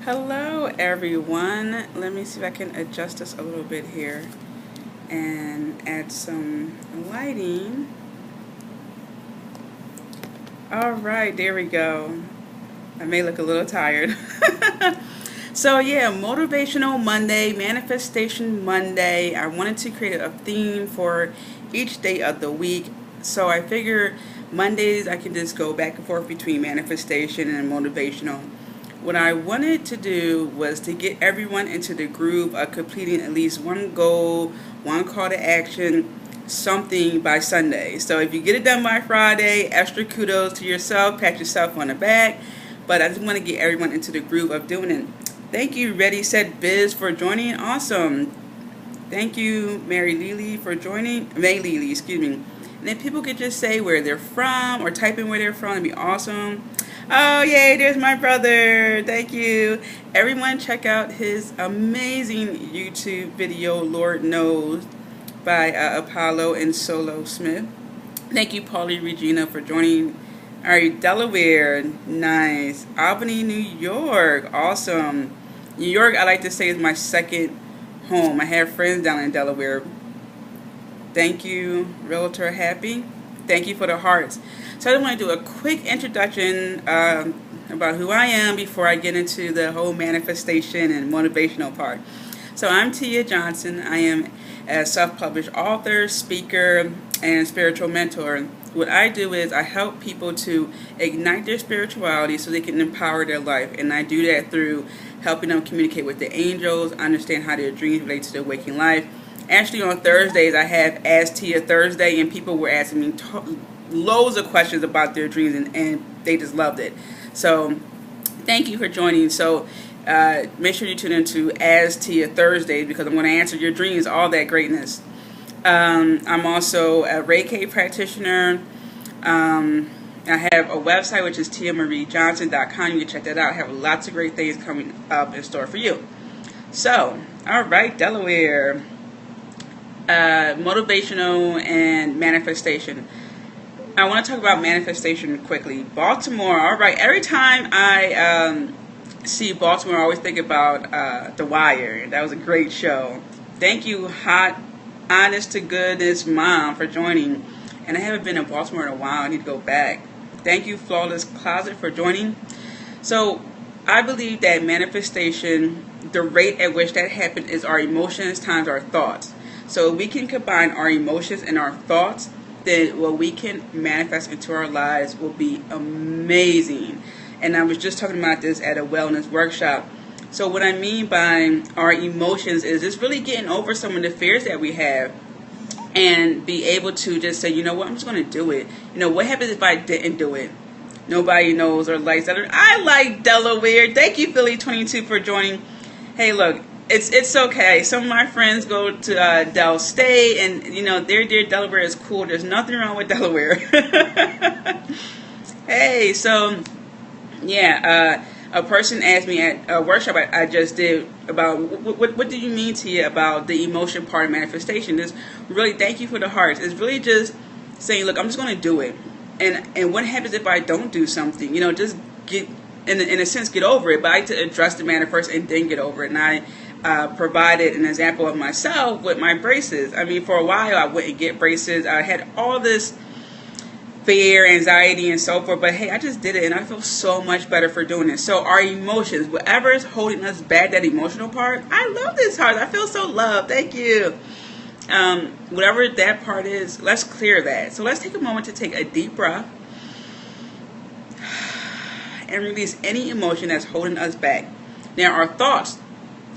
Hello, everyone. Let me see if I can adjust this a little bit here and add some lighting. All right, there we go. I may look a little tired. So, yeah, Motivational Monday, Manifestation Monday. I wanted to create a theme for each day of the week. So, I figure Mondays I can just go back and forth between manifestation and motivational. What I wanted to do was to get everyone into the groove of completing at least one goal, one call to action, something by Sunday. So if you get it done by Friday, extra kudos to yourself, pat yourself on the back. But I just want to get everyone into the groove of doing it. Thank you, Ready, Set, Biz, for joining. Awesome. Thank you, Mary Lily, for joining. May Lily, excuse me. And then people could just say where they're from or type in where they're from. It'd be awesome. Oh, yay, there's my brother. Thank you. Everyone check out his amazing YouTube video, Lord Knows, by Apollo and Solo Smith. Thank you, Paulie Regina, for joining. All right, Delaware, nice. Albany, New York, awesome. New York, I like to say, is my second home. I have friends down in Delaware. Thank you, Realtor Happy. Thank you for the hearts. So I just want to do a quick introduction about who I am before I get into the whole manifestation and motivational part. So I'm Tia Johnson. I am a self-published author, speaker, and spiritual mentor. What I do is I help people to ignite their spirituality so they can empower their life. And I do that through helping them communicate with the angels, understand how their dreams relate to their waking life. Actually, on Thursdays, I have Ask Tia Thursday, and people were asking me loads of questions about their dreams, and they just loved it. So thank you for joining. So make sure you tune into Ask Tia Thursday because I'm going to answer your dreams, all that greatness. I'm also a Reiki practitioner. I have a website, which is tiamariejohnson.com. You can check that out. I have lots of great things coming up in store for you. So, all right, Delaware. Motivational and manifestation. I want to talk about manifestation quickly. Baltimore, all right. Every time I see Baltimore, I always think about The Wire. That was a great show. Thank you, hot, honest to goodness mom, for joining. And I haven't been in Baltimore in a while. I need to go back. Thank you, Flawless Closet, for joining. So I believe that manifestation, the rate at which that happens is our emotions times our thoughts. So if we can combine our emotions and our thoughts, then what we can manifest into our lives will be amazing. And I was just talking about this at a wellness workshop. So what I mean by our emotions is just really getting over some of the fears that we have and be able to just say, you know what, I'm just going to do it. You know, what happens if I didn't do it? Nobody knows or likes that. I like Delaware. Thank you, Philly22, for joining. Hey, look. It's okay. Some of my friends go to Del State, and you know their Delaware is cool. There's nothing wrong with Delaware. Hey, so yeah, a person asked me at a workshop I just did about what do you mean to you about the emotion part of manifestation? Is really thank you for the hearts. It's really just saying, look, I'm just going to do it, and what happens if I don't do something? You know, just get in a sense get over it. But I like to address the matter first and then get over it, and I provided an example of myself with my braces. I mean, for a while I wouldn't get braces. I had all this fear, anxiety, and so forth. But hey, I just did it, and I feel so much better for doing it. So our emotions, whatever is holding us back, that emotional part, I love this heart. I feel so loved. Thank you. Whatever that part is, let's clear that. So let's take a moment to take a deep breath and release any emotion that's holding us back. Now, our thoughts,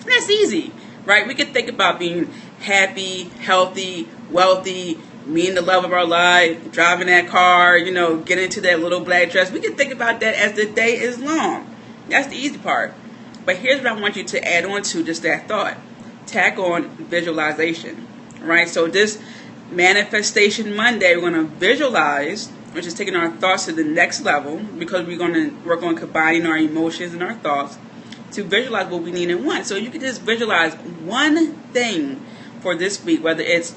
that's easy, right? We could think about being happy, healthy, wealthy, meeting the love of our life, driving that car, you know, getting into that little black dress. We can think about that as the day is long. That's the easy part. But here's what I want you to add on to just that thought. Tack on visualization, right? So this Manifestation Monday, we're going to visualize, which is taking our thoughts to the next level because we're going to work on combining our emotions and our thoughts to visualize what we need and want. So you can just visualize one thing for this week, whether it's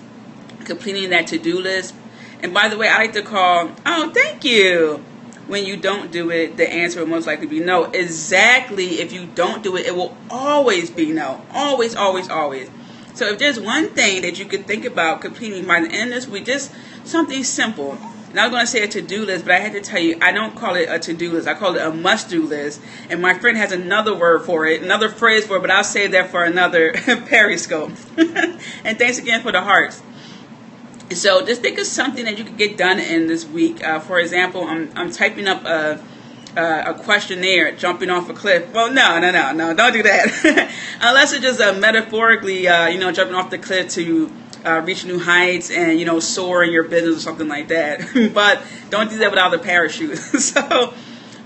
completing that to-do list. And by the way, I like to call, oh, thank you. when you don't do it, the answer will most likely be no. Exactly. If you don't do it, it will always be no. Always, always, always. So if there's one thing that you could think about completing by the end of this week, just something simple. And I was going to say a to-do list, but I had to tell you, I don't call it a to-do list. I call it a must-do list. And my friend has another word for it, another phrase for it, but I'll save that for another Periscope. And thanks again for the hearts. So just think of something that you could get done in this week. For example, I'm typing up a questionnaire, jumping off a cliff. Well, no, don't do that. Unless it's just metaphorically, jumping off the cliff to reach new heights and, soar in your business or something like that. But don't do that without a parachute. So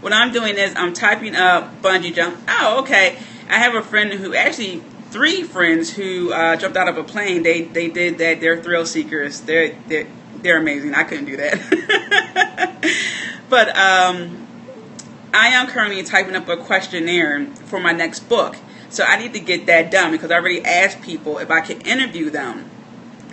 what I'm doing is I'm typing up bungee jump. Oh, okay. I have a friend who actually... 3 friends who jumped out of a plane. They did that. They're thrill seekers. They're amazing. I couldn't do that. But I am currently typing up a questionnaire for my next book. So I need to get that done because I already asked people if I could interview them.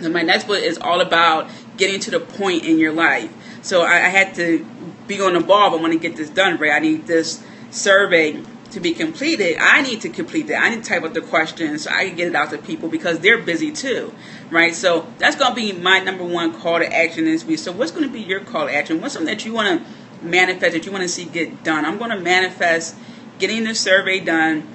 And my next book is all about getting to the point in your life. So I had to be on the ball. But I want to get this done, right? I need this survey to be completed. I need to complete that. I need to type up the questions so I can get it out to people because they're busy too, right? So that's going to be my number one call to action this week. So what's going to be your call to action? What's something that you want to manifest, that you want to see get done? I'm going to manifest getting the survey done,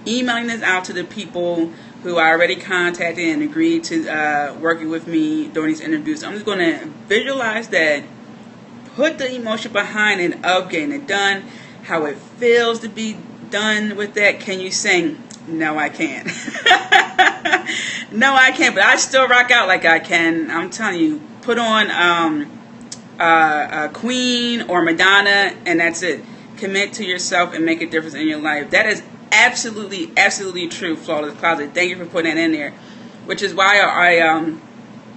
emailing this out to the people who I already contacted and agreed to working with me during these interviews. I'm just going to visualize that, put the emotion behind it of getting it done, how it feels to be done with that. Can you sing? No, I can't. No, I can't, but I still rock out like I can. I'm telling you, put on Queen or Madonna, and that's it. Commit to yourself and make a difference in your life. That is absolutely, absolutely true, Flawless Closet. Thank you for putting that in there. Which is why I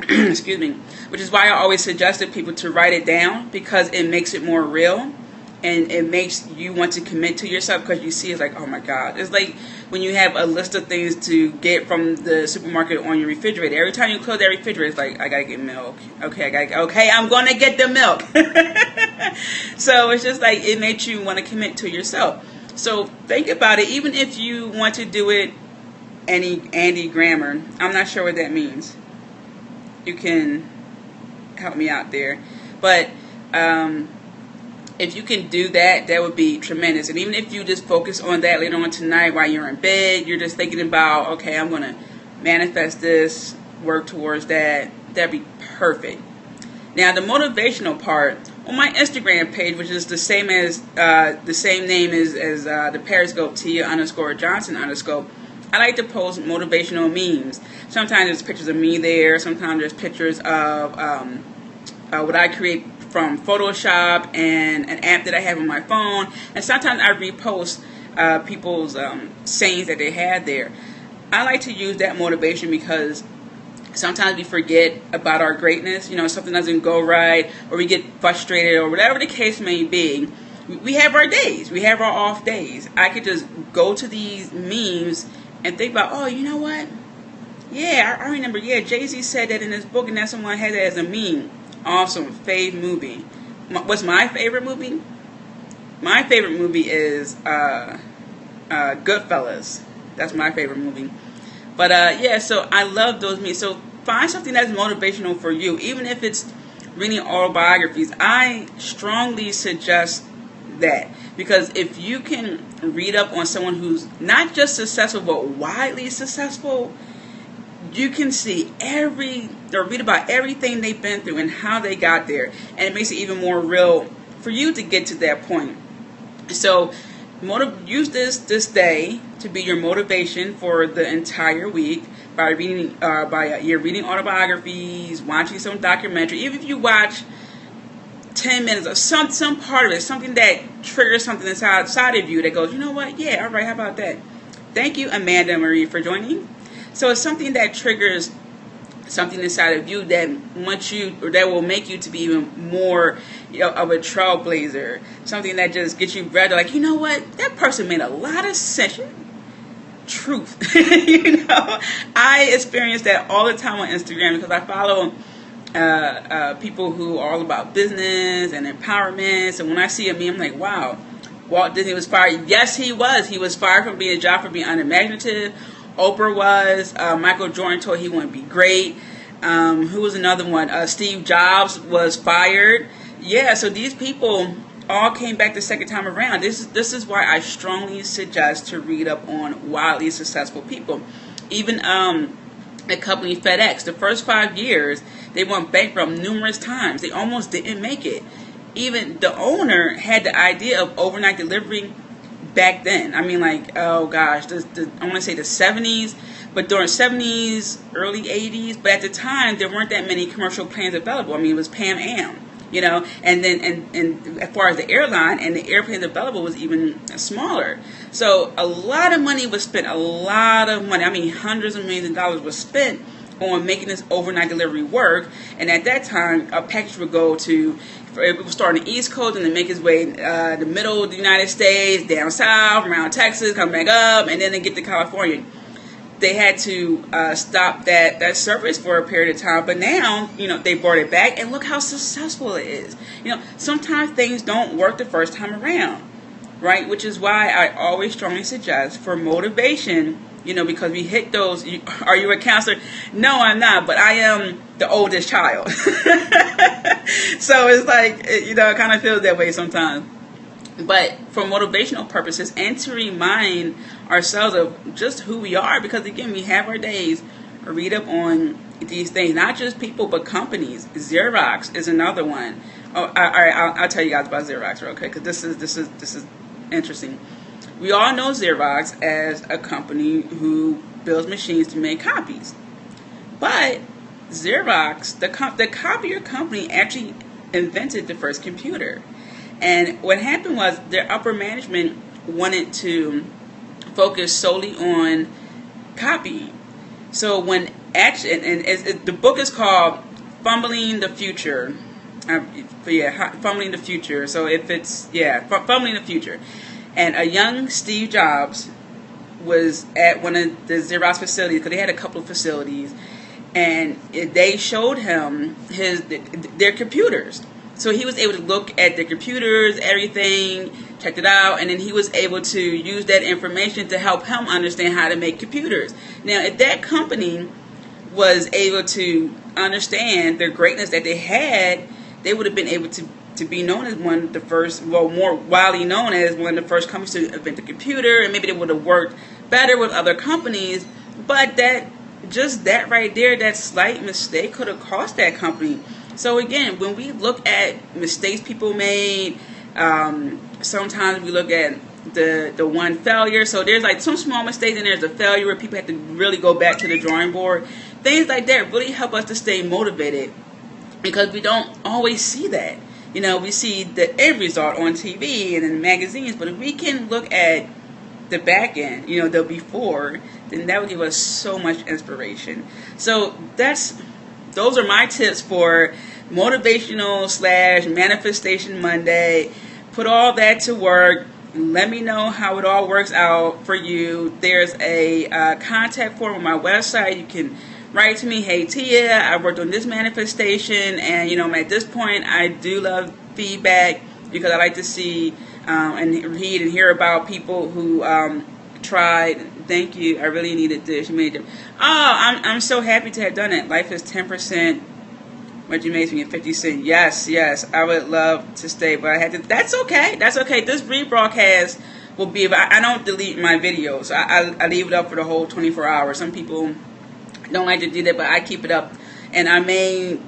excuse me. Which is why I always suggested people to write it down because it makes it more real. And it makes you want to commit to yourself because you see it's like, oh my God. It's like when you have a list of things to get from the supermarket on your refrigerator. Every time you close that refrigerator, it's like, I gotta get milk. Okay, I'm gonna get the milk. So it's just like, it makes you want to commit to yourself. So think about it. Even if you want to do it Andy Grammer, I'm not sure what that means. You can help me out there. But, if you can do that, that would be tremendous. And even if you just focus on that later on tonight while you're in bed, you're just thinking about, okay, I'm going to manifest this, work towards that. That'd be perfect. Now, the motivational part, on my Instagram page, which is the same as the same name as the Periscope, Tia_Johnson_. I like to post motivational memes. Sometimes there's pictures of me there. Sometimes there's pictures of what I create from Photoshop and an app that I have on my phone. And sometimes I repost people's sayings that they had there. I like to use that motivation because sometimes we forget about our greatness. Something doesn't go right or we get frustrated or whatever the case may be. We have our days. We have our off days. I could just go to these memes and think about, oh, you know what? Yeah, I remember. Yeah, Jay-Z said that in his book and that someone had that as a meme. Awesome. Fave movie. What's my favorite movie? My favorite movie is Goodfellas. That's my favorite movie. But so I love those memes. So find something that's motivational for you. Even if it's reading autobiographies, I strongly suggest that. Because if you can read up on someone who's not just successful, but widely successful, you can see read about everything they've been through and how they got there. And it makes it even more real for you to get to that point. So use this day to be your motivation for the entire week by reading reading autobiographies, watching some documentary. Even if you watch 10 minutes of some part of it, something that triggers something inside of you that goes, you know what? Yeah, all right, how about that? Thank you, Amanda Marie, for joining. So it's something that triggers something inside of you that will make you to be even more of a trailblazer. Something that just gets you ready, like, you know what? That person made a lot of sense. Truth. I experience that all the time on Instagram because I follow people who are all about business and empowerment. And when I see a meme, I'm like, wow, Walt Disney was fired. Yes, he was. He was fired from being a job for being unimaginative. Oprah was. Michael Jordan told he wouldn't be great. Who was another one? Steve Jobs was fired. Yeah, so these people all came back the second time around. This is why I strongly suggest to read up on wildly successful people. Even the company FedEx, the first 5 years, they went bankrupt numerous times. They almost didn't make it. Even the owner had the idea of overnight delivery back then. I mean, like, oh gosh, I want to say the 70s, but during 70s, early 80s. But at the time, there weren't that many commercial planes available. I mean, it was Pan Am, and then and as far as the airline and the airplanes available was even smaller. So a lot of money was spent. A lot of money. I mean, hundreds of millions of dollars was spent on making this overnight delivery work. And at that time, a package would go to, it would start on the East Coast and then make its way the middle of the United States, down south, around Texas, come back up, and then they get to California. They had to stop that service for a period of time. But now, they brought it back, and look how successful it is. Sometimes things don't work the first time around, right? Which is why I always strongly suggest for motivation, because we hit those. Are you a counselor? No, I'm not, but I am the oldest child. So it's like, it kind of feels that way sometimes. But for motivational purposes and to remind ourselves of just who we are, because again, we have our days, read up on these things, not just people, but companies. Xerox is another one. Oh, all right, I'll tell you guys about Xerox real quick, because this is interesting. We all know Xerox as a company who builds machines to make copies. But Xerox, the copier company, actually invented the first computer. And what happened was their upper management wanted to focus solely on copying. So when action, the book is called Fumbling the Future. Fumbling the Future. So Fumbling the Future. And a young Steve Jobs was at one of the Xerox facilities, because they had a couple of facilities, and they showed him their computers. So he was able to look at the computers, everything, checked it out, and then he was able to use that information to help him understand how to make computers. Now, if that company was able to understand the greatness that they had, they would have been able to be known as one of the first, more widely known as one of the first companies to invent the computer, and maybe they would have worked better with other companies. But that right there, that slight mistake could have cost that company. So again, when we look at mistakes people made, sometimes we look at the one failure. So there's like some small mistakes, and there's a failure where people have to really go back to the drawing board. Things like that really help us to stay motivated, because we don't always see that. We see the end result on TV and in magazines, but if we can look at the back end, the before, then that would give us so much inspiration. So those are my tips for motivational / manifestation Monday. Put all that to work. Let me know how it all works out for you. There's a contact form on my website. You can write to me, hey Tia, I worked on this manifestation, and at this point I do love feedback, because I like to see and read and hear about people who tried. Thank you, I really needed this. You made it. I'm so happy to have done it. Life is 10% what you made me at 50 cents. Yes, I would love to stay, but I had to. That's okay. This rebroadcast will be. I don't delete my videos. I leave it up for the whole 24 hours. Some people don't like to do that, but I keep it up, and I may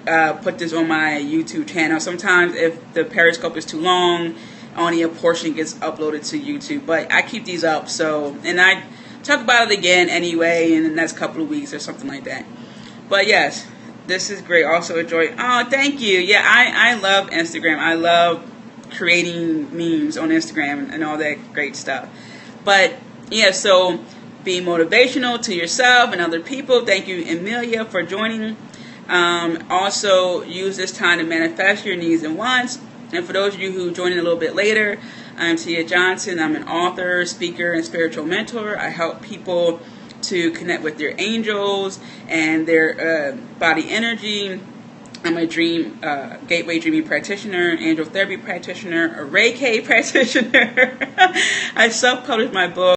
put this on my YouTube channel. Sometimes if the Periscope is too long, only a portion gets uploaded to YouTube, but I keep these up, and I talk about it again anyway in the next couple of weeks or something like that. But yes, this is great. Also enjoy. Oh, thank you. Yeah, I love Instagram. I love creating memes on Instagram and all that great stuff. But yeah, so be motivational to yourself and other people. Thank you, Emilia, for joining. Also, use this time to manifest your needs and wants. And for those of you who joined in a little bit later, I'm Tia Johnson. I'm an author, speaker, and spiritual mentor. I help people to connect with their angels and their body energy, I'm a gateway dreaming practitioner, angel therapy practitioner, a Reiki practitioner. I self-published my book.